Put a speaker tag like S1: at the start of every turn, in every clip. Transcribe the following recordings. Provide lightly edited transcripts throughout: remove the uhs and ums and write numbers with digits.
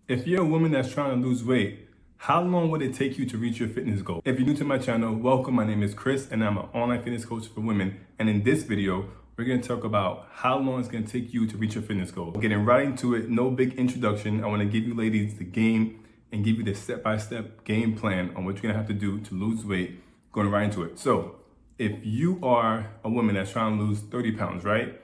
S1: If you're a woman that's trying to lose weight, how long would it take you to reach your fitness goal? If you're new to my channel, welcome. My name is Chris and I'm an online fitness coach for women. And in this video, we're going to talk about how long it's going to take you to reach your fitness goal. Getting right into it, no big introduction. I want to give you ladies the game and give you the step-by-step game plan on what you're going to have to do to lose weight, going right into it. So if you are a woman that's trying to lose 30 pounds, right?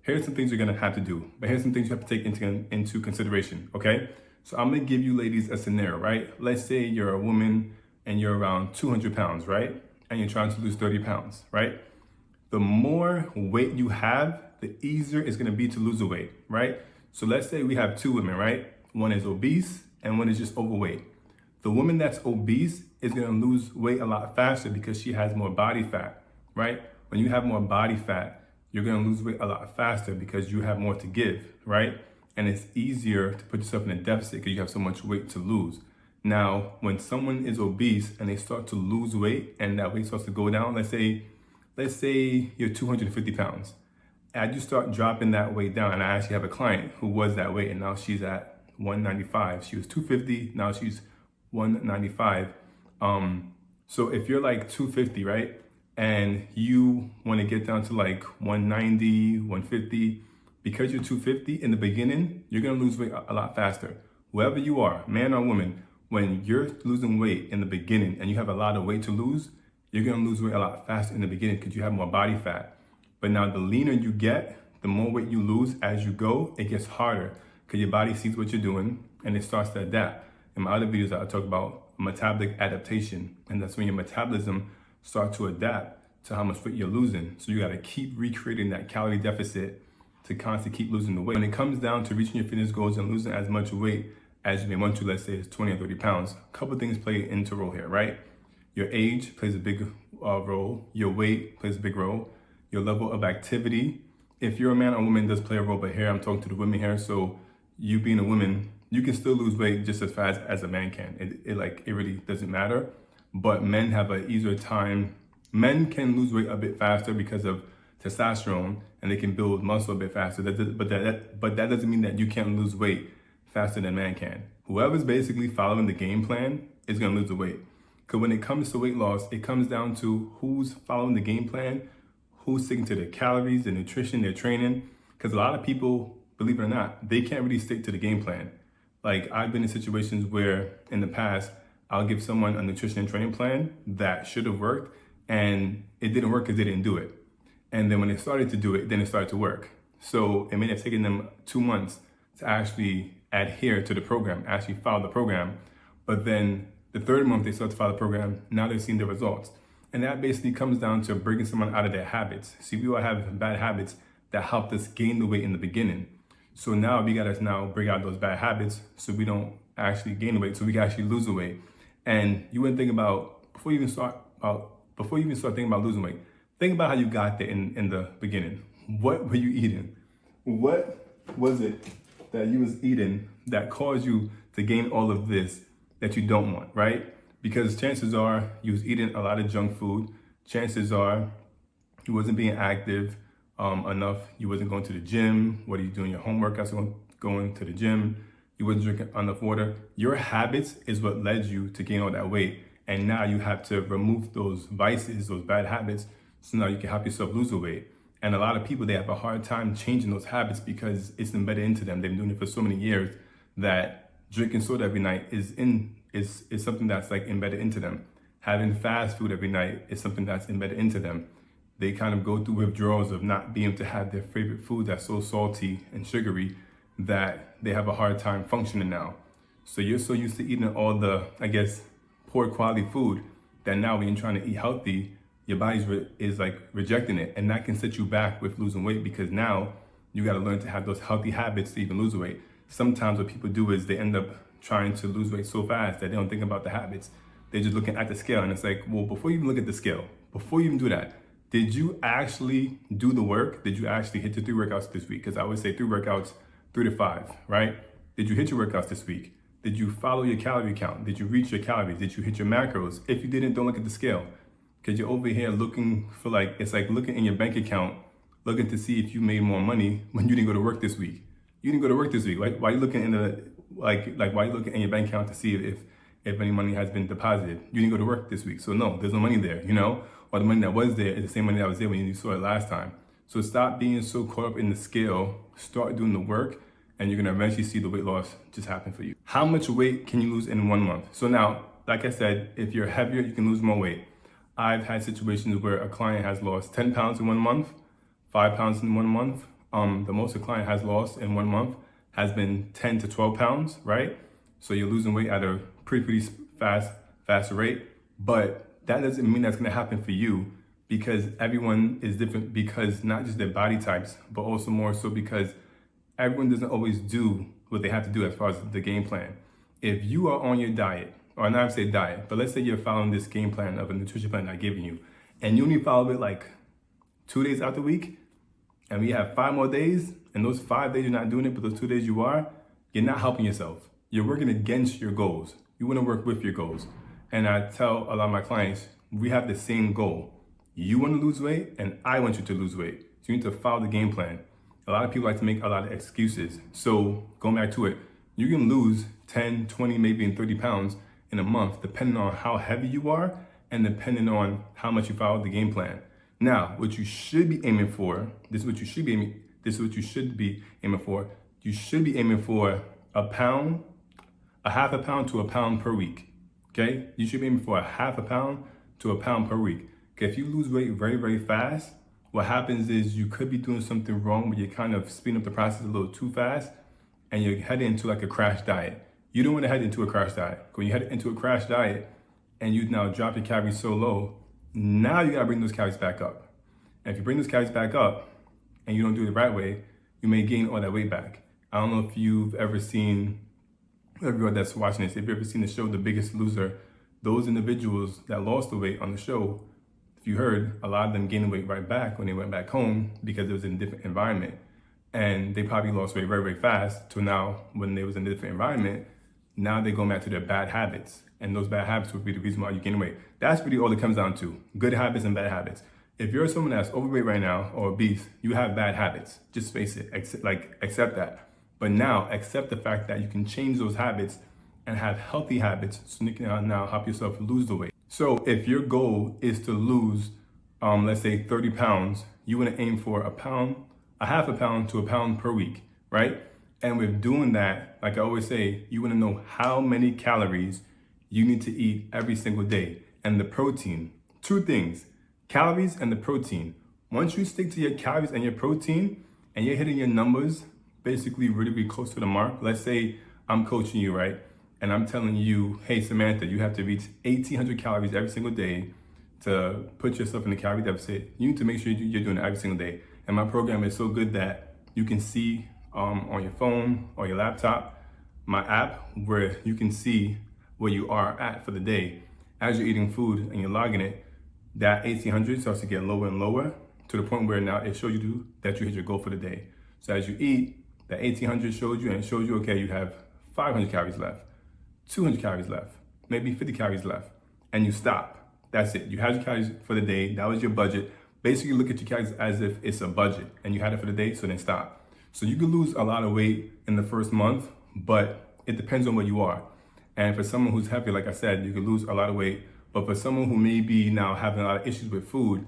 S1: Here's some things you're going to have to do, but here's some things you have to take into consideration, okay? So I'm gonna give you ladies a scenario, right? Let's say you're a woman and you're around 200 pounds, right? And you're trying to lose 30 pounds, right? The more weight you have, the easier it's gonna be to lose the weight, right? So let's say we have two women, right? One is obese and one is just overweight. The woman that's obese is gonna lose weight a lot faster because she has more body fat, right? When you have more body fat, you're gonna lose weight a lot faster because you have more to give, right? And it's easier to put yourself in a deficit because you have so much weight to lose. Now, when someone is obese and they start to lose weight and that weight starts to go down, let's say you're 250 pounds. As you start dropping that weight down, and I actually have a client who was that weight and now she's at 195. She was 250, now she's 195. So if you're like 250, right? And you want to get down to like 190, 150, because you're 250 in the beginning, you're going to lose weight a lot faster. Whoever you are, man or woman, when you're losing weight in the beginning and you have a lot of weight to lose, you're going to lose weight a lot faster in the beginning because you have more body fat. But now the leaner you get, the more weight you lose as you go, it gets harder because your body sees what you're doing and it starts to adapt. In my other videos, I talk about metabolic adaptation, and that's when your metabolism starts to adapt to how much weight you're losing. So you got to keep recreating that calorie deficit to constantly keep losing the weight. When it comes down to reaching your fitness goals and losing as much weight as you may want to, let's say it's 20 or 30 pounds, a couple things play into role here, right? Your age plays a big role. Your weight plays a big role. Your level of activity. If you're a man or woman, does play a role, but here I'm talking to the women here. So you being a woman, you can still lose weight just as fast as a man can. It really doesn't matter. But men have an easier time. Men can lose weight a bit faster because of testosterone, and they can build muscle a bit faster. But that doesn't mean that you can't lose weight faster than a man can. Whoever's basically following the game plan is gonna lose the weight. Because when it comes to weight loss, it comes down to who's following the game plan, who's sticking to their calories, their nutrition, their training. Because a lot of people, believe it or not, they can't really stick to the game plan. Like I've been in situations where in the past, I'll give someone a nutrition and training plan that should have worked, and it didn't work because they didn't do it. And then when they started to do it, then it started to work. So it may have taken them 2 months to actually adhere to the program, actually follow the program. But then the third month they start to follow the program, now they've seen the results. And that basically comes down to breaking someone out of their habits. See, we all have bad habits that helped us gain the weight in the beginning. So now we gotta break out those bad habits so we don't actually gain the weight, so we can actually lose the weight. And you wouldn't think about, before you even start thinking about losing weight, think about how you got there in the beginning. What were you eating? What was it that you was eating that caused you to gain all of this that you don't want, right? Because chances are you was eating a lot of junk food. Chances are you wasn't being active enough. You wasn't going to the gym. What are you doing? Your homework after going to the gym. You wasn't drinking enough water. Your habits is what led you to gain all that weight. And now you have to remove those vices, those bad habits, so now you can help yourself lose the weight. And a lot of people, they have a hard time changing those habits because it's embedded into them. They've been doing it for so many years that drinking soda every night is something that's like embedded into them. Having fast food every night is something that's embedded into them. They kind of go through withdrawals of not being able to have their favorite food that's so salty and sugary that they have a hard time functioning now. So you're so used to eating all the, I guess, poor quality food that now when you're trying to eat healthy, your body's is like rejecting it, and that can set you back with losing weight because now you got to learn to have those healthy habits to even lose weight. Sometimes what people do is they end up trying to lose weight so fast that they don't think about the habits. They're just looking at the scale, and it's like, well, before you even look at the scale, before you even do that, did you actually do the work? Did you actually hit the 3 workouts this week? Because I would say 3 workouts, 3 to 5, right? Did you hit your workouts this week? Did you follow your calorie count? Did you reach your calories? Did you hit your macros? If you didn't, don't look at the scale. Because you're over here looking for it's like looking in your bank account, looking to see if you made more money when you didn't go to work this week. You didn't go to work this week. Why are you looking like why are you looking at your bank account to see if any money has been deposited? You didn't go to work this week, so no, there's no money there, you know? Or the money that was there is the same money that was there when you saw it last time. So stop being so caught up in the scale, start doing the work, and you're gonna eventually see the weight loss just happen for you. How much weight can you lose in 1 month? So now, like I said, if you're heavier, you can lose more weight. I've had situations where a client has lost 10 pounds in 1 month, 5 pounds in 1 month. The most a client has lost in 1 month has been 10 to 12 pounds, right? So you're losing weight at a pretty fast rate, but that doesn't mean that's gonna happen for you, because everyone is different, because not just their body types, but also more so because everyone doesn't always do what they have to do as far as the game plan. If you are on your diet, or not say diet, but let's say you're following this game plan of a nutrition plan I've given you, and you only follow it like 2 days out the week, and we have 5 more days, and those 5 days you're not doing it, but those 2 days you are, you're not helping yourself. You're working against your goals. You wanna work with your goals. And I tell a lot of my clients, we have the same goal. You wanna lose weight, and I want you to lose weight. So you need to follow the game plan. A lot of people like to make a lot of excuses. So going back to it, you can lose 10, 20, maybe even 30 pounds in a month, depending on how heavy you are and depending on how much you follow the game plan. Now, what you should be aiming for, this is what you should be aiming for. You should be aiming for a half a pound to a pound per week. Okay? You should be aiming for a half a pound to a pound per week. Okay, if you lose weight very, very fast, what happens is you could be doing something wrong where you're kind of speeding up the process a little too fast and you're heading into like a crash diet. You don't want to head into a crash diet. When you head into a crash diet and you now drop your calories so low, now you gotta bring those calories back up. And if you bring those calories back up and you don't do it the right way, you may gain all that weight back. I don't know if you've ever seen, everyone that's watching this, if you've ever seen the show The Biggest Loser, those individuals that lost the weight on the show, if you heard, a lot of them gained weight right back when they went back home because it was in a different environment. And they probably lost weight very, very fast to now when they was in a different environment, now they go back to their bad habits. And those bad habits would be the reason why you gain weight. That's really all it comes down to, good habits and bad habits. If you're someone that's overweight right now or obese, you have bad habits. Just face it, accept that. But now accept the fact that you can change those habits and have healthy habits so you can now help yourself lose the weight. So if your goal is to lose, let's say 30 pounds, you wanna aim for a half a pound to a pound per week, right? And with doing that, like I always say, you wanna know how many calories you need to eat every single day. And the protein, 2 things, calories and the protein. Once you stick to your calories and your protein and you're hitting your numbers basically really, really close to the mark, let's say I'm coaching you, right? And I'm telling you, hey, Samantha, you have to reach 1,800 calories every single day to put yourself in the calorie deficit. You need to make sure you're doing it every single day. And my program is so good that you can see on your phone or your laptop, my app, where you can see where you are at for the day. As you're eating food and you're logging it, that 1,800 starts to get lower and lower to the point where now it shows you that you hit your goal for the day. So as you eat, that 1,800 shows you, and it shows you, okay, you have 500 calories left, 200 calories left, maybe 50 calories left, and you stop. That's it. You had your calories for the day. That was your budget. Basically, look at your calories as if it's a budget, and you had it for the day, so then stop. So you can lose a lot of weight in the first month, but it depends on where you are. And for someone who's heavy, like I said, you can lose a lot of weight. But for someone who may be now having a lot of issues with food,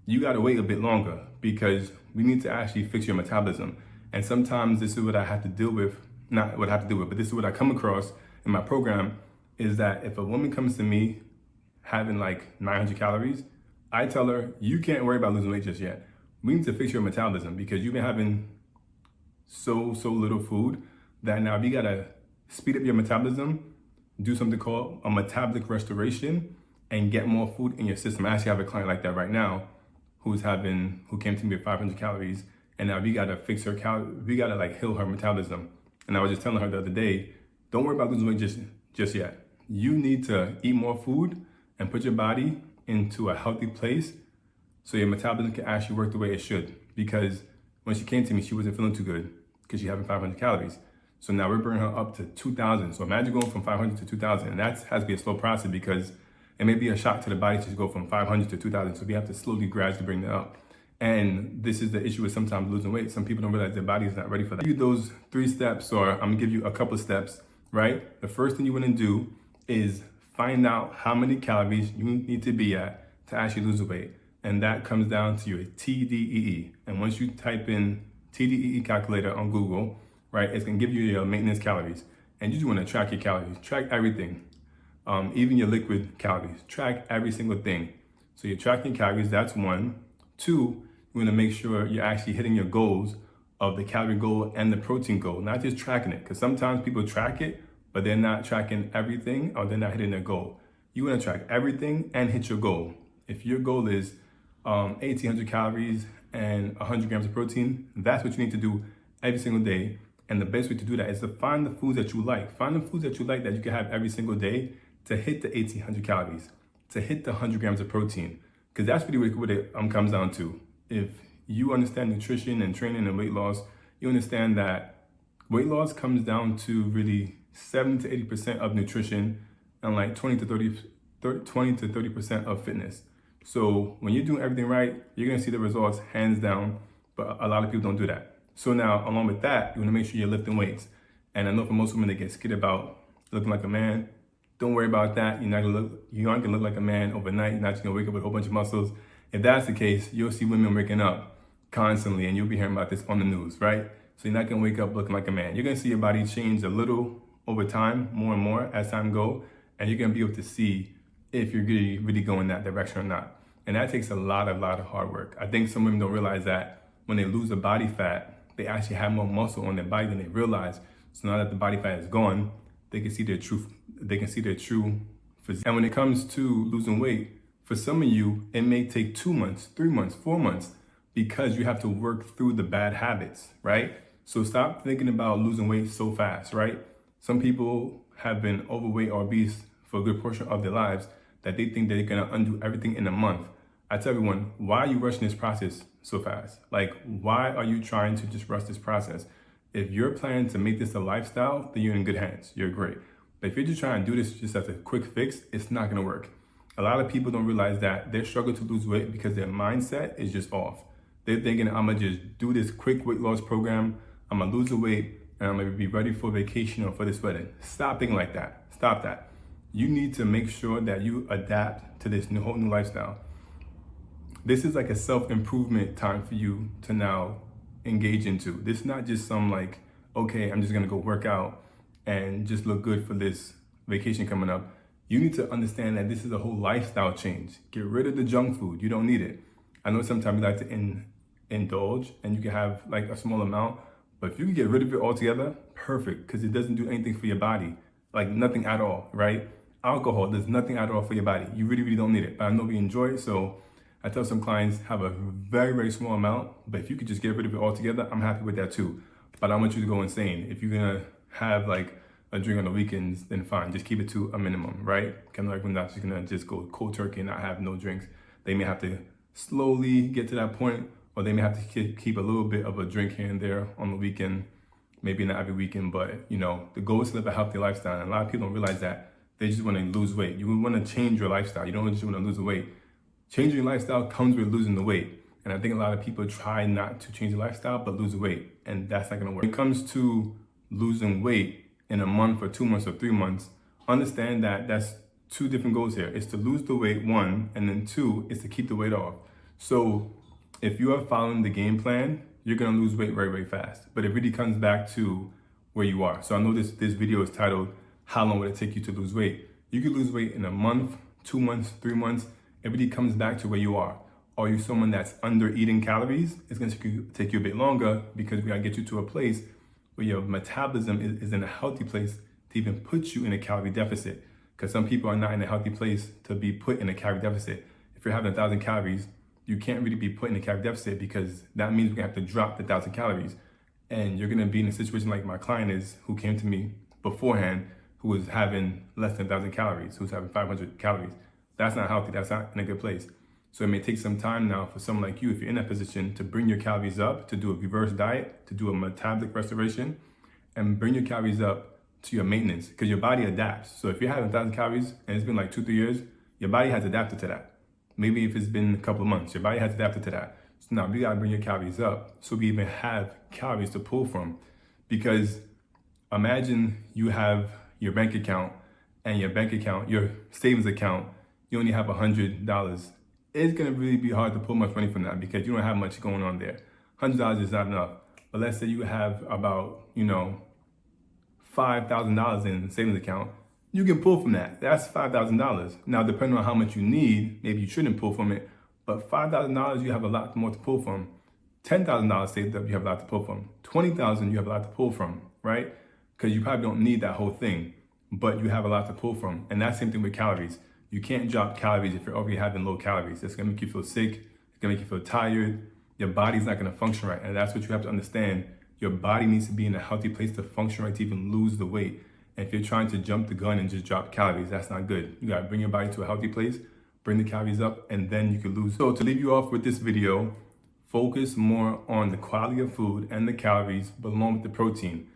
S1: you gotta wait a bit longer because we need to actually fix your metabolism. And sometimes this is what I have to deal with, not what I have to deal with, but this is what I come across in my program, is that if a woman comes to me having like 900 calories, I tell her, you can't worry about losing weight just yet. We need to fix your metabolism because you've been having so little food that now we gotta speed up your metabolism, do something called a metabolic restoration, and get more food in your system. I actually have a client like that right now who came to me with 500 calories, and now we gotta fix her we gotta like heal her metabolism. And I was just telling her the other day, don't worry about losing weight just yet. You need to eat more food and put your body into a healthy place so your metabolism can actually work the way it should. Because when she came to me, she wasn't feeling too good because she's having 500 calories. So now we're bringing her up to 2,000. So imagine going from 500 to 2,000, and that has to be a slow process because it may be a shock to the body to go from 500 to 2,000. So we have to slowly, gradually bring that up. And this is the issue with sometimes losing weight. Some people don't realize their body is not ready for that. I'll give you those 3 steps, or I'm gonna give you a couple of steps right? The first thing you want to do is find out how many calories you need to be at to actually lose the weight. And that comes down to your TDEE. And once you type in TDEE calculator on Google, right, it's gonna give you your maintenance calories. And you just wanna track your calories, track everything. Even your liquid calories, track every single thing. So you're tracking calories, that's one. Two, you wanna make sure you're actually hitting your goals of the calorie goal and the protein goal, not just tracking it. Because sometimes people track it, but they're not tracking everything or they're not hitting their goal. You wanna track everything and hit your goal. If your goal is 1,800 calories and 100 grams of protein, that's what you need to do every single day. And the best way to do that is to find the foods that you like. Find the foods that you like that you can have every single day to hit the 1,800 calories, to hit the 100 grams of protein. Because that's really what it comes down to. If you understand nutrition and training and weight loss, you understand that weight loss comes down to really 70 to 80% of nutrition and like 20 to 30% of fitness. So when you're doing everything right, you're gonna see the results hands down, but a lot of people don't do that. So now, along with that, you wanna make sure you're lifting weights. And I know for most women, they get scared about looking like a man. Don't worry about that. You aren't gonna look like a man overnight. You're not just gonna wake up with a whole bunch of muscles. If that's the case, you'll see women waking up constantly, and you'll be hearing about this on the news, right? So you're not gonna wake up looking like a man. You're gonna see your body change a little over time, more and more as time goes, and you're gonna be able to see if you're really going that direction or not. And that takes a lot of hard work. I think some women don't realize that when they lose the body fat, they actually have more muscle on their body than they realize. So now that the body fat is gone, they can see their true physique. And when it comes to losing weight, for some of you, it may take 2 months, 3 months, 4 months, because you have to work through the bad habits, right? So stop thinking about losing weight so fast, right? Some people have been overweight or obese for a good portion of their lives that they think they're gonna undo everything in a month. I tell everyone, why are you rushing this process so fast? Like, why are you trying to just rush this process? If you're planning to make this a lifestyle, then you're in good hands. You're great. But if you're just trying to do this just as a quick fix, it's not gonna work. A lot of people don't realize that they're struggling to lose weight because their mindset is just off. They're thinking, I'm gonna just do this quick weight loss program, I'm gonna lose the weight, and I'm gonna be ready for vacation or for this wedding. Stop thinking like that. Stop that. You need to make sure that you adapt to this whole new lifestyle. This is like a self-improvement time for you to now engage into. This is not just some like, okay, I'm just gonna go work out and just look good for this vacation coming up. You need to understand that this is a whole lifestyle change. Get rid of the junk food. You don't need it. I know sometimes you like to indulge and you can have like a small amount, but if you can get rid of it altogether, perfect, because it doesn't do anything for your body. Like nothing at all, right? Alcohol does nothing at all for your body. You really don't need it. But I know we enjoy it, so I tell some clients have a very small amount, but if you could just get rid of it altogether, I'm happy with that too. But I want you to go insane. If you're gonna have like a drink on the weekends, then fine, just keep it to a minimum, right? Kind of like we're not just gonna just go cold turkey and not have no drinks. They may have to slowly get to that point, or they may have to keep a little bit of a drink here and there on the weekend, maybe not every weekend, but you know, the goal is to live a healthy lifestyle. And a lot of people don't realize that. They just wanna lose weight. You wanna change your lifestyle. You don't just wanna lose the weight. Changing your lifestyle comes with losing the weight. And I think a lot of people try not to change the lifestyle, but lose the weight. And that's not gonna work. When it comes to losing weight in a month or 2 months or 3 months, understand that that's two different goals here. It's to lose the weight, one, and then two, is to keep the weight off. So if you are following the game plan, you're gonna lose weight very fast. But it really comes back to where you are. So I know this video is titled, How Long Will It Take You to Lose Weight? You can lose weight in a month, 2 months, 3 months. It really comes back to where you are. Are you someone that's under eating calories? It's gonna take you a bit longer because we gotta get you to a place where your metabolism is in a healthy place to even put you in a calorie deficit. Because some people are not in a healthy place to be put in a calorie deficit. If you're having 1,000 calories, you can't really be put in a calorie deficit because that means we're gonna have to drop the 1,000 calories. And you're gonna be in a situation like my client is, who came to me beforehand, who was having less than 1,000 calories, who's having 500 calories. That's not healthy, that's not in a good place. So it may take some time now for someone like you, if you're in that position, to bring your calories up, to do a reverse diet, to do a metabolic restoration, and bring your calories up to your maintenance, because your body adapts. So if you're having 1,000 calories and it's been like 2-3 years, your body has adapted to that. Maybe if it's been a couple of months, your body has adapted to that. So now we gotta bring your calories up so we even have calories to pull from. Because Imagine you have your bank account and your savings account, you only have $100. It's gonna really be hard to pull much money from that because you don't have much going on there. $100 is not enough. But let's say you have about, $5,000 in savings account, you can pull from that. That's $5,000. Now, depending on how much you need, maybe you shouldn't pull from it, but $5,000, you have a lot more to pull from. $10,000 saved up, you have a lot to pull from. $20,000, you have a lot to pull from, right? Because you probably don't need that whole thing, but you have a lot to pull from. And that's the same thing with calories. You can't drop calories if you're already having low calories. It's gonna make you feel sick, it's gonna make you feel tired, your body's not gonna function right. And that's what you have to understand. Your body needs to be in a healthy place to function right, to even lose the weight. And if you're trying to jump the gun and just drop calories, that's not good. You gotta bring your body to a healthy place, bring the calories up, and then you can lose. So to leave you off with this video, focus more on the quality of food and the calories, but along with the protein.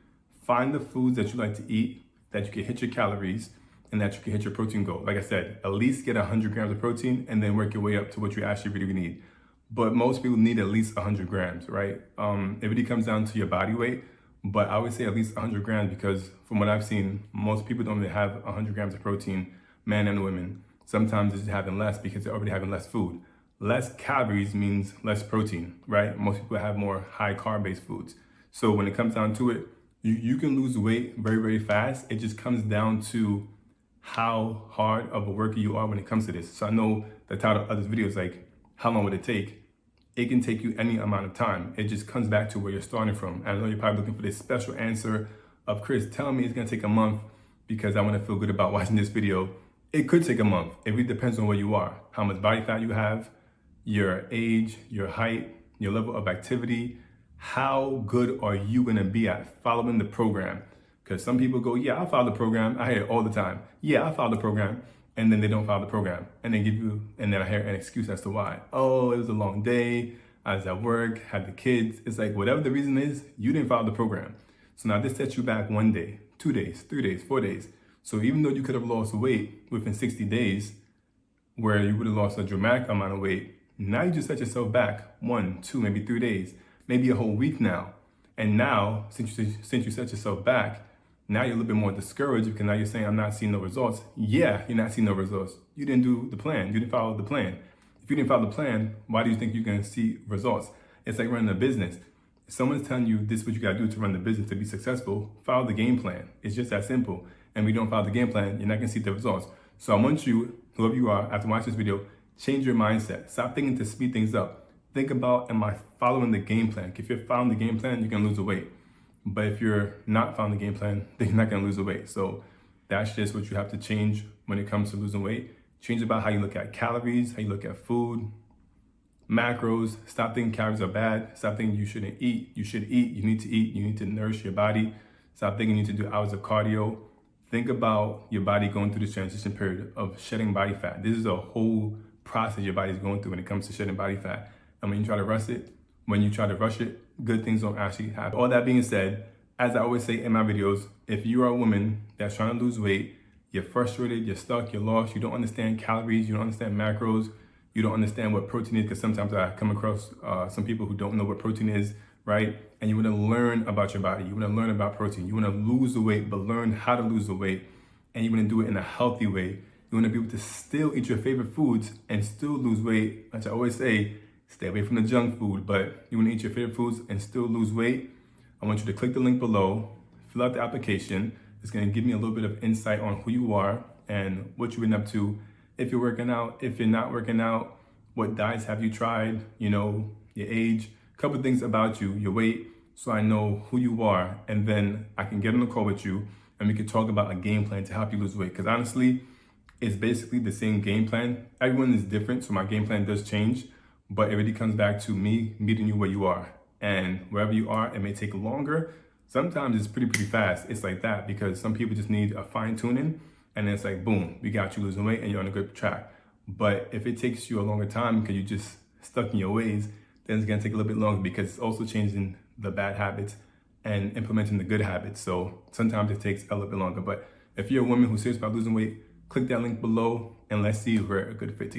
S1: Find the foods that you like to eat, that you can hit your calories, and that you can hit your protein goal. Like I said, at least get 100 grams of protein and then work your way up to what you actually really need. But most people need at least 100 grams, right? It really comes down to your body weight, but I would say at least 100 grams because from what I've seen, most people don't really have 100 grams of protein, men and women. Sometimes it's having less because they're already having less food. Less calories means less protein, right? Most people have more high carb-based foods. So when it comes down to it, you can lose weight very, very fast. It just comes down to how hard of a worker you are when it comes to this. So I know the title of this video is like, how long would it take? It can take you any amount of time. It just comes back to where you're starting from. I know you're probably looking for this special answer of Chris, tell me it's gonna take a month because I wanna feel good about watching this video. It could take a month. It really depends on where you are, how much body fat you have, your age, your height, your level of activity. How good are you gonna be at following the program? Because some people go, yeah, I'll follow the program. I hear it all the time. Yeah, I'll follow the program. And then they don't follow the program. And then I hear an excuse as to why. Oh, it was a long day. I was at work, had the kids. It's like, whatever the reason is, you didn't follow the program. So now this sets you back 1 day, 2 days, 3 days, 4 days. So even though you could have lost weight within 60 days, where you would have lost a dramatic amount of weight, now you just set yourself back 1, 2, maybe 3 days, maybe a whole week now. And now, since you set yourself back, now you're a little bit more discouraged because now you're saying, I'm not seeing no results. Yeah, you're not seeing no results. You didn't do the plan. You didn't follow the plan. If you didn't follow the plan, why do you think you're going to see results? It's like running a business. If someone's telling you this is what you got to do to run the business to be successful, follow the game plan. It's just that simple. And we don't follow the game plan, you're not going to see the results. So I want you, whoever you are, after watching this video, change your mindset. Stop thinking to speed things up. Think about, am I following the game plan? If you're following the game plan, you're going to lose the weight. But if you're not following the game plan, then you're not gonna lose the weight. So that's just what you have to change when it comes to losing weight. Change about how you look at calories, how you look at food, macros. Stop thinking calories are bad. Stop thinking you shouldn't eat. You should eat, you need to eat, you need to nourish your body. Stop thinking you need to do hours of cardio. Think about your body going through this transition period of shedding body fat. This is a whole process your body's going through when it comes to shedding body fat. And when you try to rush it, good things don't actually happen. All that being said, as I always say in my videos, if you are a woman that's trying to lose weight, you're frustrated, you're stuck, you're lost, you don't understand calories, you don't understand macros, you don't understand what protein is, because sometimes I come across some people who don't know what protein is, right? And you want to learn about your body, you want to learn about protein, you want to lose the weight, but learn how to lose the weight, and you want to do it in a healthy way. You want to be able to still eat your favorite foods and still lose weight. As I always say, stay away from the junk food, but you want to eat your favorite foods and still lose weight. I want you to click the link below, fill out the application. It's going to give me a little bit of insight on who you are and what you've been up to. If you're working out, if you're not working out, what diets have you tried, your age, a couple of things about you, your weight, so I know who you are. And then I can get on a call with you and we can talk about a game plan to help you lose weight. Because honestly, it's basically the same game plan. Everyone is different, so my game plan does change. But it really comes back to me meeting you where you are. And wherever you are, it may take longer. Sometimes it's pretty fast. It's like that because some people just need a fine tuning and then it's like, boom, we got you losing weight and you're on a good track. But if it takes you a longer time because you're just stuck in your ways, then it's gonna take a little bit longer because it's also changing the bad habits and implementing the good habits. So sometimes it takes a little bit longer. But if you're a woman who's serious about losing weight, click that link below and let's see if we're a good fit together.